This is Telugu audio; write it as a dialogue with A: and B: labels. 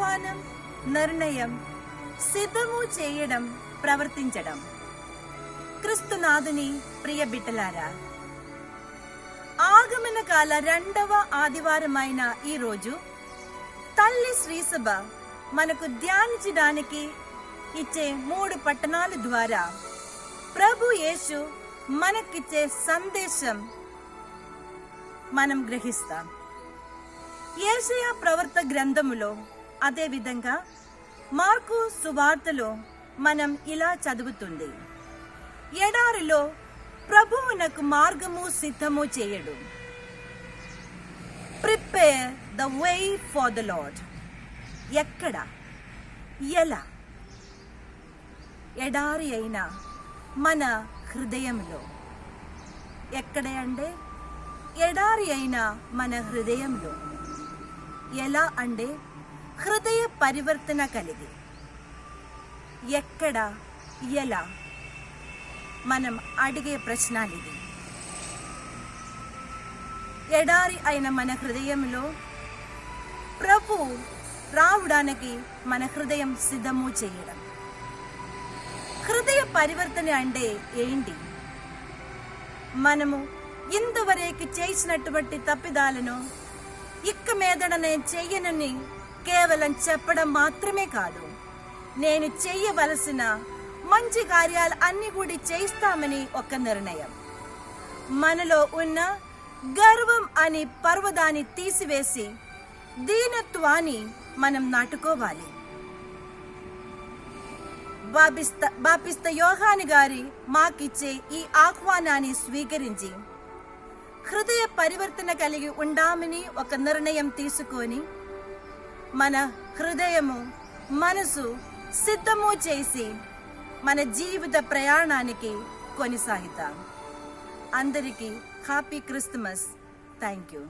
A: ఆహ్వానం, నిర్ణయం, సిద్ధము చేయడం, ప్రవర్తించడం. క్రీస్తునాథుని ప్రియ బిడ్డలారా, ఆగమన కాల 2వ ఆదివారమైన ఈ రోజు తల్లి శ్రీసభ మనకు ధ్యానించడానికి ఇచ్చే 3 పట్టణాల ద్వారా ప్రభు యేసు మనకిచ్చే సందేశం మనం గ్రహిస్తాం. యేషయా ప్రవక్త గ్రంథములో, అదే విధంగా మార్కు సువార్తలో మనం ఇలా చదువుతుంది: ఎడారిలో ప్రభువునకు మార్గము సిద్ధము చేయడు. Prepare the way for the lord. ఎక్కడ, ఎలా? ఎడారి అయినా మన హృదయంలో. ఎక్కడ అంటే ఎడారి అయినా మన హృదయంలో. ఎలా అంటే హృదయ పరివర్తన కలిగి. ఎక్కడ, ఎలా? మనం అడిగే ప్రశ్నలు ఇది. ఎడారి అయిన మన హృదయంలో ప్రభు రావడానికి మన హృదయం సిద్ధము చేయడం. హృదయ పరివర్తన అంటే ఏంటి? మనము ఇంతవరకు చేసినటువంటి తప్పిదాలను ఇక్క మీదట నేను చెయ్యనని కేవలం చెప్పడం మాత్రమే కాదు, నేను చెయ్యవలసిన మంచి కార్యాలు అన్ని కూడా చేస్తామని ఒక నిర్ణయం. మనలో ఉన్న గర్వం అని పర్వతాన్ని తీసివేసి దీనత్వాన్ని మనం నాటుకోవాలి. బాపిస్త యోహాను గారి మాకిచ్చే ఈ ఆహ్వానాన్ని స్వీకరించి హృదయ పరివర్తన కలిగి ఉండామని ఒక నిర్ణయం తీసుకొని మన హృదయము, మనసు సిద్ధము చేసి మన జీవిత ప్రయాణానికి కొనసాగుతాం. అందరికీ హ్యాపీ క్రిస్మస్. Thank you.